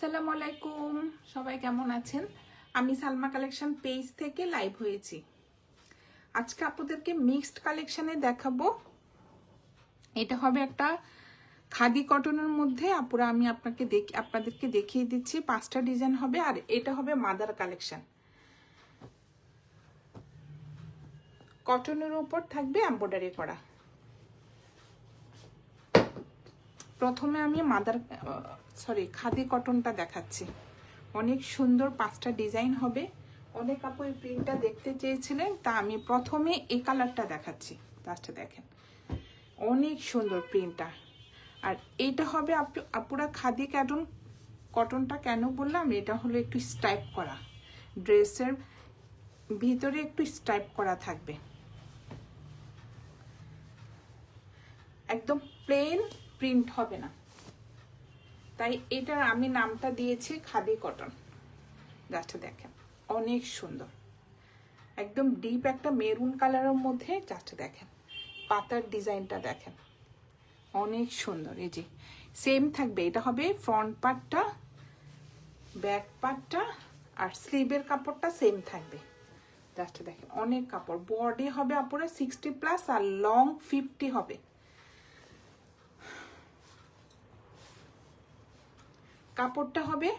আসসালামু আলাইকুম, সবাই কেমন আছেন? আমি সালমা কালেকশন পেজ থেকে লাইভ হয়েছি। আজকে আপনাদেরকে মিক্সড কালেকশনে দেখাবো। এটা হবে একটা খাদি কটনের মধ্যে। আপুরা আমি আপনাদেরকে দেখিয়ে দিচ্ছি। 5টা ডিজাইন হবে আর এটা হবে মাদার কালেকশন। কটনের উপর থাকবে এমব্রয়ডারি করা। প্রথমে আমি খাদি কটনটা দেখাচ্ছি। অনেক সুন্দর 5টা ডিজাইন হবে। অনেক আপু এই প্রিন্টটা দেখতে চেয়েছিলেন, তা আমি প্রথমে এই কালারটা দেখাচ্ছি। লাস্টে দেখেন অনেক সুন্দর প্রিন্টটা। আর এইটা হবে আপুরা খাদি কটনটা কেন বললাম, এটা হলো একটু স্টাইপ করা, ড্রেসের ভিতরে একটু স্টাইপ করা থাকবে, একদম প্লেন প্রিন্ট হবে না। তাই এটার আমি নামটা দিয়েছি খাদি কটন। জাস্ট দেখেন অনেক সুন্দর, একদম ডিপ একটা মেরুন কালারের মধ্যে। জাস্ট দেখেন পাতার ডিজাইনটা দেখেন অনেক সুন্দর। এই যে সেম থাকবে, এটা হবে ফ্রন্ট পার্টটা, ব্যাক পার্টটা আর স্লিভের কাপড়টা সেম থাকবে। জাস্ট দেখেন অনেক কাপড়। বডি হবে আপুরা 60+ আর লং 50 হবে। কাপড়টা হবে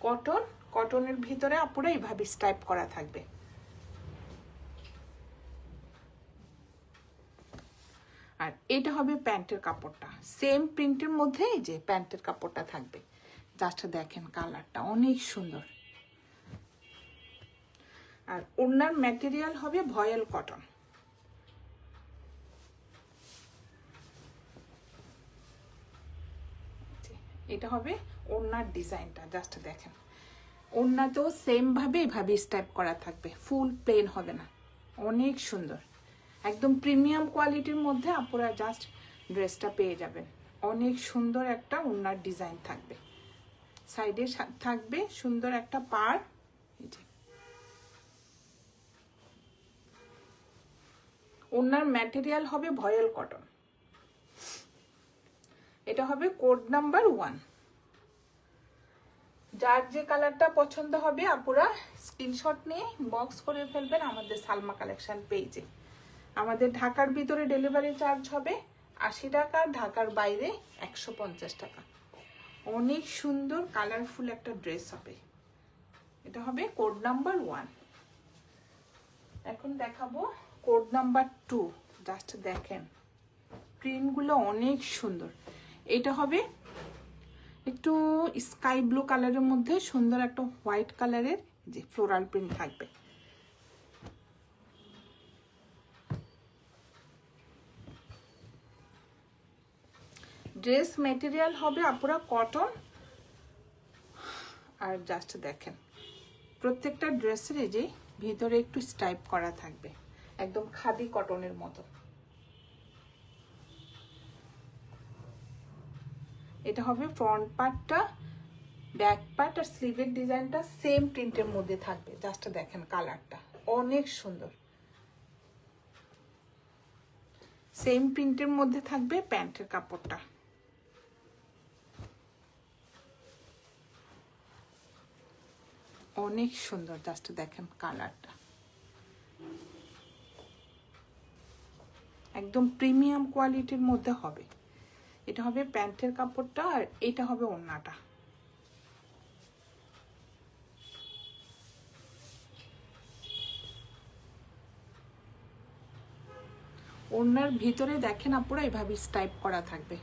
কটন, কটনের ভিতরে আপুরা এইভাবে স্টাইপ করা থাকবে। আর এটা হবে প্যান্টের কাপড়টা, সেম প্রিন্টের মধ্যে এই যে প্যান্টের কাপড়টা থাকবে। জাস্ট দেখেন কালারটা অনেক সুন্দর। আর ওড়নার ম্যাটেরিয়াল হবে ভয়েল কটন। এটা হবে ওড়নার ডিজাইনটা। জাস্ট দেখেন ওড়নাতেও সেম ভাবে এভাবে স্টাইপ করা থাকবে, ফুল প্লেন হবে না। অনেক সুন্দর, একদম প্রিমিয়াম কোয়ালিটির মধ্যে আপনারা জাস্ট ড্রেসটা পেয়ে যাবেন। অনেক সুন্দর একটা ওড়নার ডিজাইন থাকবে, সাইডে থাকবে সুন্দর একটা পাড়। ওড়নার ম্যাটেরিয়াল হবে ভয়েল কটন। এটা হবে কোড নাম্বার 1। যার যে কালারটা পছন্দ হবে আপুরা স্ক্রিনশট নিয়ে বক্স করে ফেলবেন আমাদের সালমা কালেকশন পেজে। আমাদের ঢাকার ভিতরে ডেলিভারি চার্জ হবে 80 টাকা, ঢাকার বাইরে 150 টাকা। অনেক সুন্দর কালারফুল একটা ড্রেস হবে। এটা হবে কোড নাম্বার 1। এখন দেখাবো কোড নাম্বার 2। জাস্ট দেখেন প্রিন্টগুলো অনেক সুন্দর। এটা হবে একটু স্কাই ব্লু কালারের মধ্যে সুন্দর একটা হোয়াইট কালারের যে ফ্লোরাল প্রিন্ট থাকবে। ড্রেস মেটেরিয়াল হবে আপুরা কটন। আর জাস্ট দেখেন প্রত্যেকটা ড্রেসের যে ভিতরে একটু স্টাইপ করা থাকবে, একদম খাদি কটনের মতো। এটা হবে ফ্রন্ট পার্টটা, ব্যাক পার্ট আর স্লিভের ডিজাইনটা সেম প্রিন্টের মধ্যে থাকবে। জাস্ট দেখেন কালারটা অনেক সুন্দর। সেম প্রিন্টের মধ্যে থাকবে প্যান্টের কাপড়টা। অনেক সুন্দর, জাস্ট দেখেন কালারটা একদম প্রিমিয়াম কোয়ালিটির মধ্যে হবে। এটা হবে প্যান্টের কাপড়টা আর এটা হবে ওড়নাটা। ওড়নার ভিতরে দেখেন আপুরা এভাবে স্টাইপ করা থাকবে।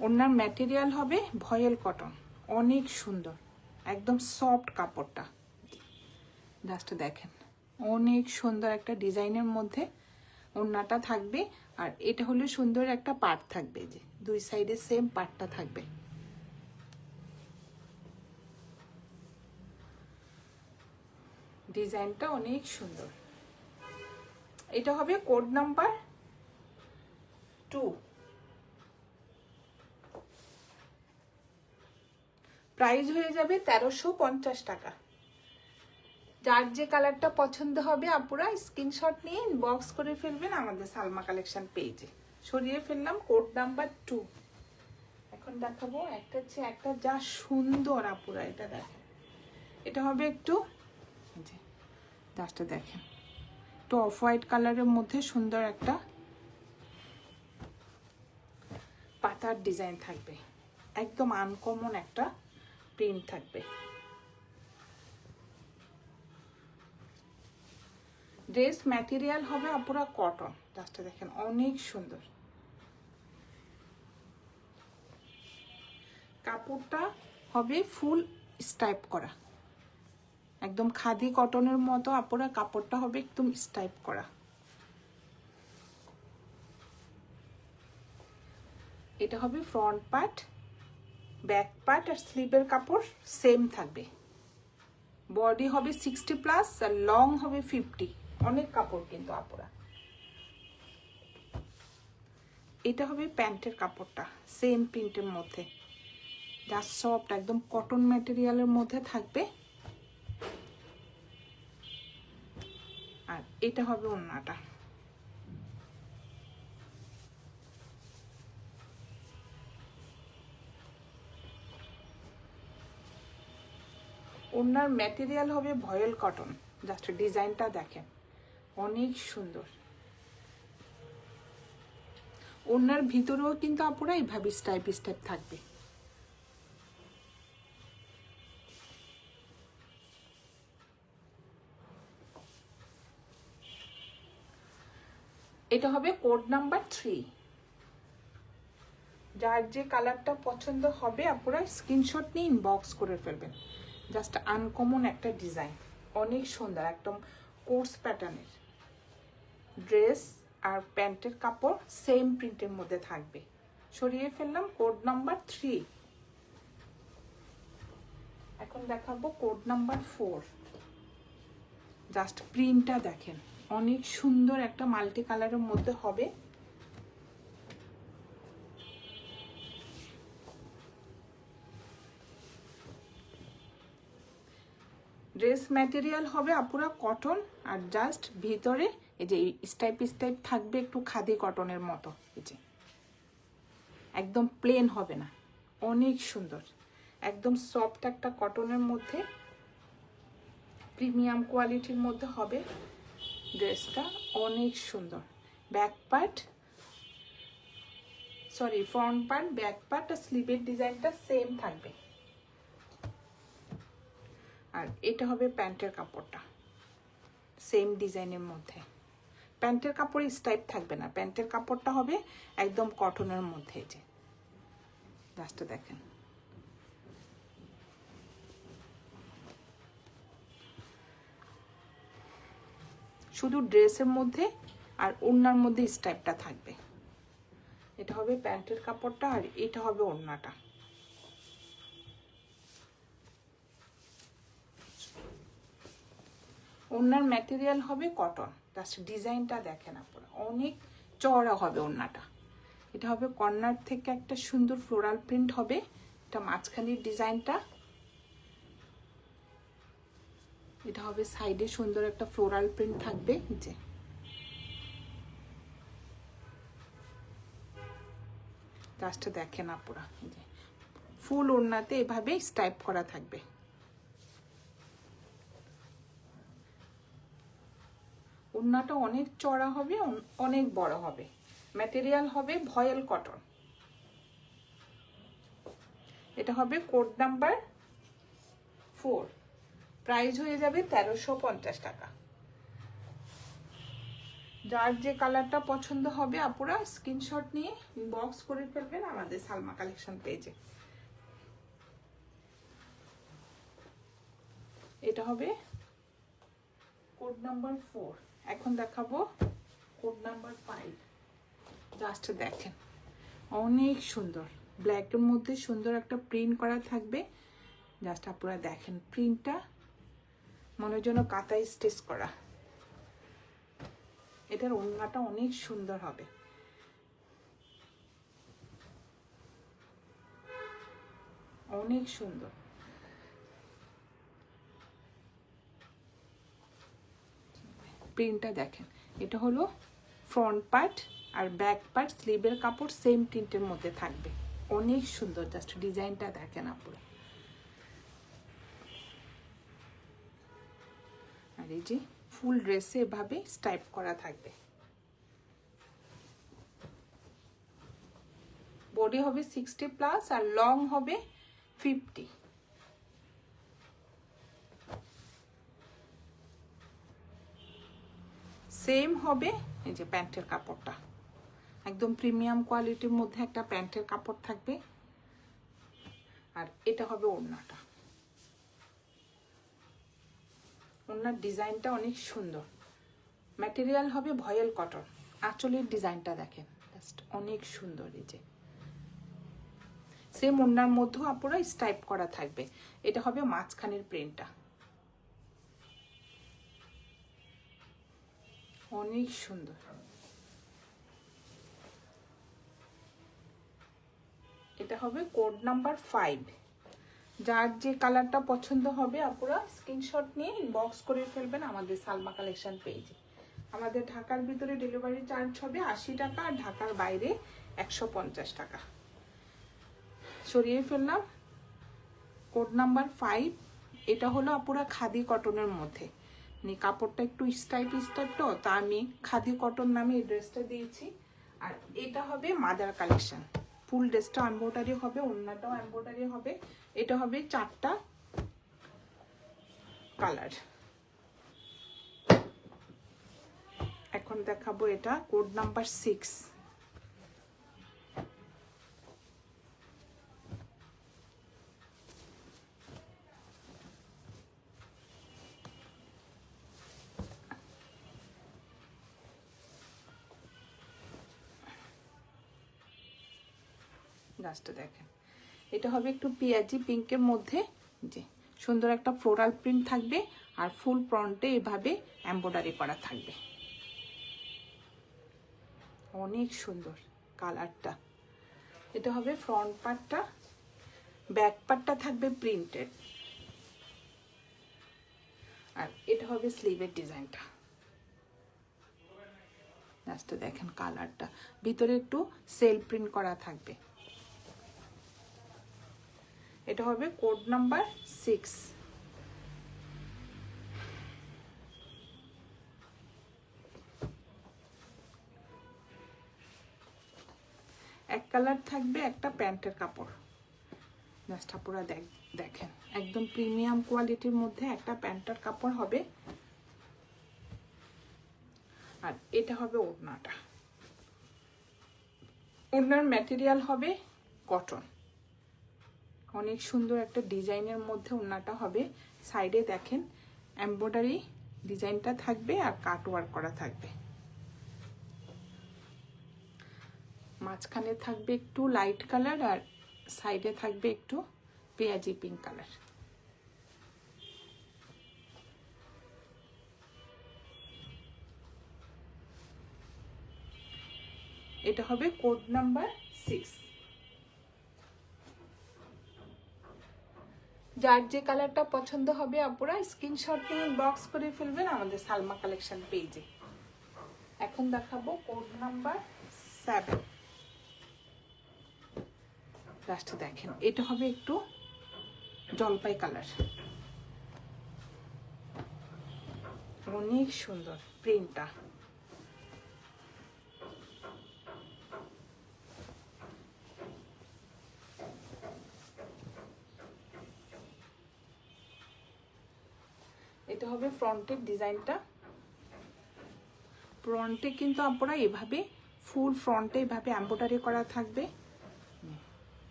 ওড়নার ম্যাটেরিয়াল হবে ভয়েল কটন। অনেক সুন্দর, একদম সফট কাপড়টা। জাস্ট দেখেন অনেক সুন্দর একটা ডিজাইনের মধ্যে ওড়নাটা থাকবে। আর এটা হলো সুন্দর একটা পার্ট থাকবে, যে দুই সাইডে সেম পার্টটা থাকবে। ডিজাইনটা অনেক সুন্দর। এটা হবে কোড নাম্বার 2। প্রাইস হয়ে যাবে 1350 টাকা। যার যে কালারটা পছন্দ হবে আপুরা স্ক্রিনশট নিয়ে ইনবক্স করে ফেলবেন আমাদের সালমা কালেকশন পেজে। সরিয়ে ফেললাম কোড নাম্বার 2। এখন দেখাবো একটা চেয়ে একটা যা সুন্দর আপুরা, এটা দেখেন। এটা হবে একটু জাস্টটা দেখেন, একটু অফ হোয়াইট কালারের মধ্যে সুন্দর একটা পাতার ডিজাইন থাকবে, একদম আনকমন একটা প্রিন্ট থাকবে। ড্রেস ম্যাটেরিয়াল হবে আপুরা কটন, জাস্টটা দেখেন অনেক সুন্দর। কাপড়টা হবে ফুল স্টাইপ করা, একদম খাদি কটনের মতো আপুরা কাপড়টা হবে একদম স্টাইপ করা। এটা হবে ফ্রন্ট পার্ট, ব্যাক পার্ট আর স্লিভের কাপড় সেম থাকবে। বডি হবে 60+ আর লং হবে 50, অনেক কাপড় কিন্তু আপুরা। এটা হবে প্যান্টের কাপড়টা সেম প্রিন্টের মধ্যে, যা সফট একদম কটন ম্যাটেরিয়ালের মধ্যে থাকবে। আর এটা হবে ওড়নাটা। ওড়নার ম্যাটেরিয়াল হবে ভয়েল কটন, জাস্ট ডিজাইনটা দেখেন অনেক সুন্দর। ওড়নার ভিতরেও কিন্তু আপুরা এইভাবে স্টাইপ স্টাইপ থাকবে। এটা হবে কোড নাম্বার 3। যার যে কালারটা পছন্দ হবে আপনারা স্ক্রিনশট নিয়ে ইনবক্স করে ফেলবেন। জাস্ট আনকমন একটা ডিজাইন, অনেক সুন্দর, একদম কোর্স প্যাটার্নের ড্রেস আর প্যান্টের কাপড় সেম প্রিন্টের মধ্যে থাকবে। সরিয়ে ফেললাম কোড নাম্বার 3। এখন দেখাবো কোড নাম্বার 4। জাস্ট প্রিন্টটা দেখেন অনেক সুন্দর, একটা মাল্টি কালারের মধ্যে হবে। ড্রেস ম্যাটেরিয়াল হবে আপুরা কটন, আর জাস্ট ভিতরে এই যে স্টাইপ স্টাইপ থাকবে একটু খাদি কটনের মতো। এই যে একদম প্লেন হবে না, অনেক সুন্দর, একদম সফট একটা কটনের মধ্যে প্রিমিয়াম কোয়ালিটির মধ্যে হবে ড্রেসটা, অনেক সুন্দর। Back part front part, back part আর স্লিভের ডিজাইনটা সেম থাকবে। আর এটা হবে প্যান্টের কাপড়টা সেম ডিজাইনের মধ্যে। প্যান্টের কাপড় স্টাইপ থাকবে না, প্যান্টের কাপড়টা হবে একদম কটনের মধ্যে। যে জাস্ট দেখেন শুধু ড্রেসের মধ্যে আর ওড়নার মধ্যে স্টাইপটা থাকবে। এটা হবে প্যান্টের কাপড়টা আর এটা হবে ওড়নাটা। ওড়নার ম্যাটেরিয়াল হবে কটন, জাস্ট ডিজাইনটা দেখেন আপনারা অনেক চওড়া হবে ওড়নাটা। এটা হবে কর্নার থেকে একটা সুন্দর ফ্লোরাল প্রিন্ট হবে, এটা মাঝখানের ডিজাইনটা। এটা হবে সাইডে সুন্দর একটা ফ্লোরাল প্রিন্ট থাকবে। যে জাস্ট দেখেন আপনারা যে ফুল ওড়নাতে এভাবে স্টাইপ করা থাকবে। ওড়নাটা অনেক চড়া হবে, অনেক বড় হবে। ম্যাটেরিয়াল হবে ভয়েল কটন। এটা হবে কোড নাম্বার 4। প্রাইস হয়ে যাবে 1350 টাকা। যার যে কালারটা পছন্দ হবে আপুরা স্ক্রিনশট নিয়ে ইনবক্স করে ফেলবেন আমাদের সালমা কালেকশন পেজে। এটা হবে কোড নাম্বার 4। এখন দেখাবো কোড নাম্বার 5। জাস্ট দেখেন অনেক সুন্দর, ব্ল্যাকের মধ্যে সুন্দর একটা প্রিন্ট করা থাকবে। জাস্ট আপনারা দেখেন প্রিন্টটা মনে যেন কাঁথায় স্টিচ করা। এটার ওড়নাটা অনেক সুন্দর হবে, অনেক সুন্দর। প্রিন্টটা দেখেন, এটা হলো ফ্রন্ট পার্ট আর ব্যাক পার্ট স্লিভের কাপড় সেম প্রিন্টের মধ্যে থাকবে, অনেক সুন্দর, জাস্ট ডিজাইনটা দেখেন আপুরা। আর এই যে ফুল ড্রেসে এভাবে স্টাইপ করা থাকবে। বডি হবে 60+ আর লং হবে 50। সেম হবে এই যে প্যান্টের কাপড়টা, একদম প্রিমিয়াম কোয়ালিটির মধ্যে একটা প্যান্টের কাপড় থাকবে। আর এটা হবে ওড়নাটা, ওড়নার ডিজাইনটা অনেক সুন্দর। ম্যাটেরিয়াল হবে ভয়েল কটন। আঁচলের ডিজাইনটা দেখেন, জাস্ট অনেক সুন্দর। এই যে সেম ওড়নার মধ্যেও আপুরা স্টাইপ করা থাকবে। এটা হবে মাঝখানের প্রিন্টটা, অনেক সুন্দর। এটা হবে কোড নাম্বার 5। যার যে কালারটা পছন্দ হবে আপুরা স্ক্রিনশট নিয়ে ইনবক্স করে ফেলবেন আমাদের সালমা কালেকশন পেজে। আমাদের ঢাকার ভিতরে ডেলিভারি চার্জ হবে 80 টাকা আর ঢাকার বাইরে 150 টাকা। সরিয়ে ফেললাম। Code number 5। এটা হলো আপুরা খাদি কটনের মধ্যে, কাপড়টা একটু স্টাইপ তো তা আমি খাদি কটন নামে এই ড্রেসটা দিয়েছি। আর এটা হবে মাদার কালেকশন। ফুল ড্রেসটা এমব্রয়ডারি হবে, ওড়নাটাও এমব্রয়ডারি হবে। এটা হবে 4টা কালার। এখন দেখাবো এটা কোড নাম্বার 6। গাছটা দেখেন, এটা হবে একটু পেঁয়াজি পিঙ্কের মধ্যে, যে সুন্দর একটা ফ্লোরাল প্রিন্ট থাকবে আর ফুল ফ্রন্টে এভাবে এমব্রয়ডারি করা থাকবে। অনেক সুন্দর কালারটা। এটা হবে ফ্রন্ট পার্টটা, ব্যাক পার্টটা থাকবে প্রিন্টেড। আর এটা হবে স্লিভের ডিজাইনটা, জাস্ট দেখেন কালারটা, ভিতরে একটু সেল প্রিন্ট করা থাকবে। এটা হবে কোড নাম্বার 6। এক কালার থাকবে একটা প্যান্টের কাপড়, জাস্ট আপুরা দেখেন একদম প্রিমিয়াম কোয়ালিটির মধ্যে একটা প্যান্টের কাপড় হবে। আর এটা হবে ওড়নাটা, ওড়নার ম্যাটেরিয়াল হবে কটন। অনেক সুন্দর একটা ডিজাইনের মধ্যে ওড়নাটা হবে। সাইডে দেখেন এমব্রয়ডারি ডিজাইনটা থাকবে আর কাট ওয়ার্ক করা থাকবে। মাঝখানে থাকবে একটু লাইট কালার আর সাইডে থাকবে একটু পেঁয়াজি পিঙ্ক কালার। এটা হবে কোড নাম্বার 6। যার যে কালারটা পছন্দ হবে আপুরা স্ক্রিনশট নিয়ে বক্স করে ফেলবেন আমাদের সালমা কালেকশন পেজে। এখন দেখাবো কোড নাম্বার 7। লাস্ট দেখেন এটা হবে একটু জলপাই কালার, অনেক সুন্দর প্রিন্টটা। এটা হবে ফ্রন্টের ডিজাইনটা। ফ্রন্টে কিন্তু আপনারা এভাবে ফুল ফ্রন্টে এভাবে এমব্রয়ডারি করা থাকবে।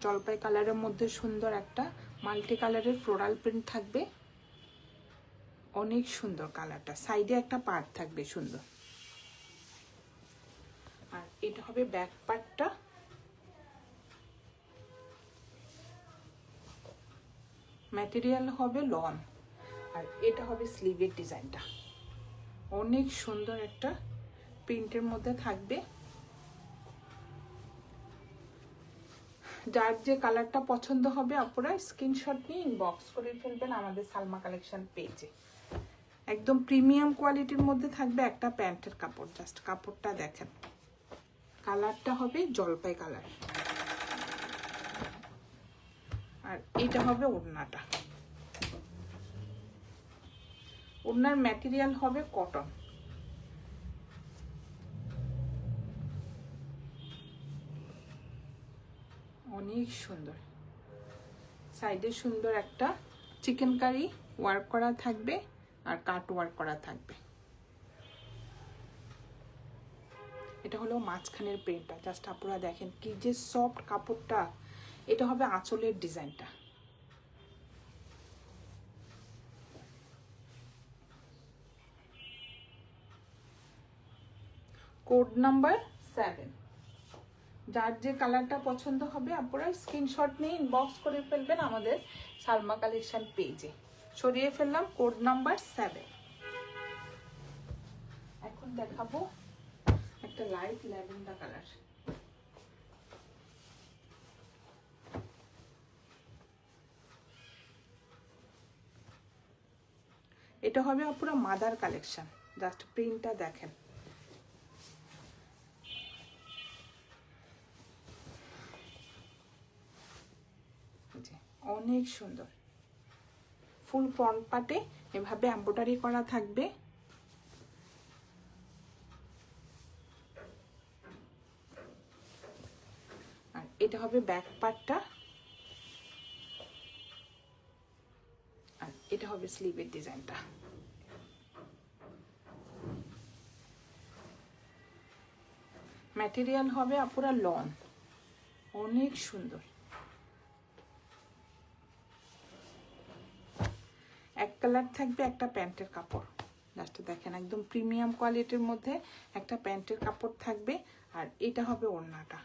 জলপাই কালারের মধ্যে সুন্দর একটা মাল্টি কালারের ফ্লোরাল প্রিন্ট থাকবে, অনেক সুন্দর কালারটা। সাইডে একটা পার্ট থাকবে সুন্দর। আর এটা হবে ব্যাক পার্টটা, ম্যাটেরিয়াল হবে লন। আর এটা হবে স্লিভের ডিজাইনটা, অনেক সুন্দর একটা প্রিন্টের মধ্যে থাকবে। যার যে কালারটা পছন্দ হবে আপনারা স্ক্রিনশট নিয়ে ইনবক্স করে ফেলবেন আমাদের সালমা কালেকশন পেজে। একদম প্রিমিয়াম কোয়ালিটির মধ্যে থাকবে একটা প্যান্টের কাপড়, জাস্ট কাপড়টা দেখেন। কালারটা হবে জলপাই কালার। আর এটা হবে ওড়নাটা। ওড়নার ম্যাটেরিয়াল হবে কটন। অনেক সুন্দর, সাইডে সুন্দর একটা চিকেন কারি ওয়ার্ক করা থাকবে আর কাট ওয়ার্ক করা থাকবে। এটা হলো মাঝখানের প্রিন্টটা, জাস্ট আপনারা দেখেন কি যে সফট কাপড়টা। এটা হবে আঁচলের ডিজাইনটা। Code number 7। যার যে কালারটা পছন্দ হবে আপনারা স্ক্রিনশট নিয়ে ইনবক্স করে ফেলবেন আমাদের সালমা কালেকশন পেজে। সরিয়ে ফেললাম কোড নাম্বার 7। এখন দেখাবো একটা লাইট ল্যাভেন্ডার কালার। এটা হবে পুরো মাদার কালেকশন, জাস্ট প্রিন্টটা দেখেন। অনেক সুন্দর, ফুল ফ্রন্ট পার্টে এভাবে এমব্রয়ডারি করা থাকবে। আর এটা হবে ব্যাক পার্টটা, আর এটা হবে স্লিভের ডিজাইনটা। ম্যাটেরিয়াল হবে পুরা লন, অনেক সুন্দর। এক কালার থাকবে, একটা প্যান্টের কাপড়, জাস্ট দেখেন একদম প্রিমিয়াম কোয়ালিটির মধ্যে একটা প্যান্টের কাপড় থাকবে। আর এটা হবে ওড়নাটা।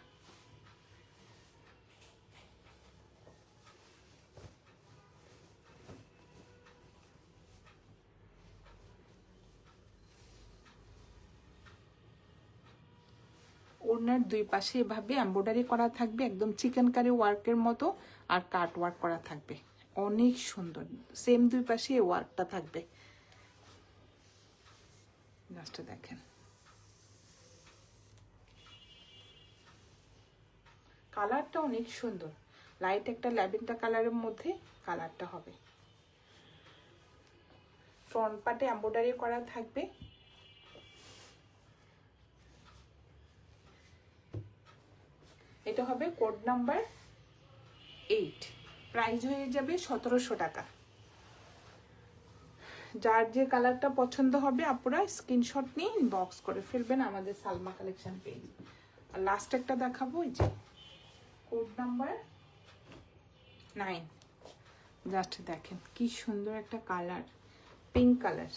ওড়নার দুই পাশে এভাবে এমব্রয়ডারি করা থাকবে, একদম চিকেন কারি ওয়ার্কের মতো, আর কাট ওয়ার্ক করা থাকবে। অনেক সুন্দর, সেম দুই পাশে এই ওয়ার্কটা থাকবে। জাস্ট দেখেন কালারটা অনেক সুন্দর, লাইট একটা ল্যাভেন্ডার কালারের মধ্যে কালারটা হবে। ফ্রন্ট পার্টে এমব্রয়ডারি করা থাকবে। এটা হবে কোড নাম্বার 8। প্রাইস হয়ে যাবে 1700 টাকা। যার যে কালারটা পছন্দ হবে আপনারা স্ক্রিনশট নিয়ে ইনবক্স করে ফেলবেন আমাদের সালমা কালেকশন পেজ। আর লাস্ট একটা দেখাবো, এই যে কোড নাম্বার 9। জাস্ট দেখেন কি সুন্দর একটা কালার, পিঙ্ক কালার।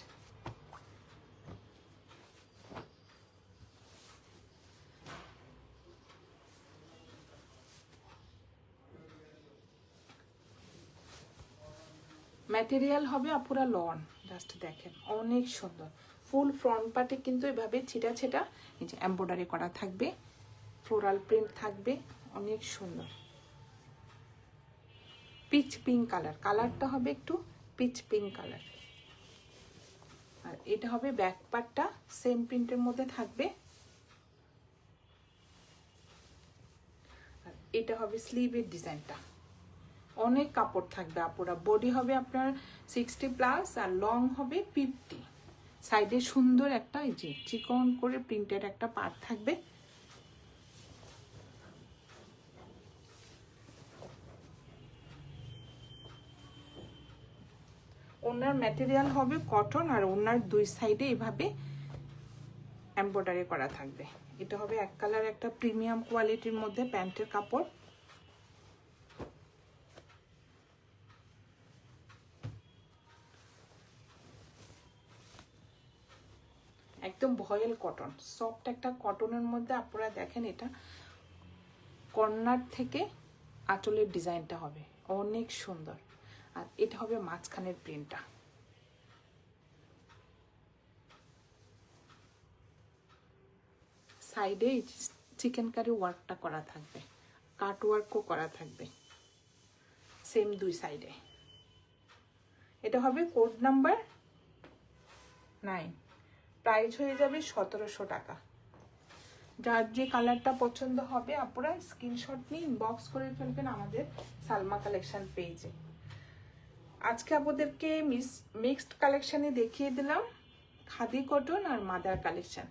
ম্যাটেরিয়াল হবে পুরা লন, জাস্ট দেখেন অনেক সুন্দর। ফুল ফ্রন্ট পার্টে কিন্তু এভাবে ছিটা ছিটা এই যে এমব্রয়ডারি করা থাকবে, ফ্লোরাল প্রিন্ট থাকবে, অনেক সুন্দর। পিচ পিঙ্ক কালার, কালারটা হবে একটু পিচ পিঙ্ক কালার। আর এটা হবে ব্যাক পার্টটা, সেম প্রিন্টের মধ্যে থাকবে। আর এটা হবে স্লিভের ডিজাইনটা। অনেক কাপড় থাকবে আপুরা, বডি হবে আপনার 60+ আর লং হবে 50। সাইডে সুন্দর একটা এই যে চিকন করে প্রিন্টেড একটা পার্ট থাকবে। ওনার ম্যাটেরিয়াল হবে কটন, আর ওনার দুই সাইডে এভাবে এমব্রয়ডারি করা থাকবে। এটা হবে এক কালার একটা প্রিমিয়াম কোয়ালিটির মধ্যে প্যান্টের কাপড়। একদম ভয়েল কটন, সফট একটা কটনের মধ্যে আপনারা দেখেন এটা কর্নার থেকে আঁচলের ডিজাইনটা হবে অনেক সুন্দর। আর এটা হবে মাঝখানের প্রিন্টটা। সাইডে চিকেন কারি ওয়ার্কটা করা থাকবে, কাট ওয়ার্কও করা থাকবে সেম দুই সাইডে। এটা হবে কোড নাম্বার 9। প্রাইস হয়ে যাবে 1700 টাকা। যার যে কালারটা পছন্দ হবে আপনারা স্ক্রিনশট নিয়ে ইনবক্স করে ফেলবেন আমাদের সালমা কালেকশন পেজে। আজকে আপনাদেরকে মিক্সড কালেকশনে দেখিয়ে দিলাম খাদি কটন আর মাদার কালেকশন।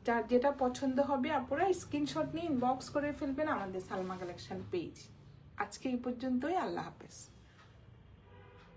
যার যেটা পছন্দ হবে আপনারা স্ক্রিনশট নিয়ে ইনবক্স করে ফেলবেন আমাদের সালমা কালেকশন পেজ। আজকে এই পর্যন্তই, আল্লাহ হাফেজ।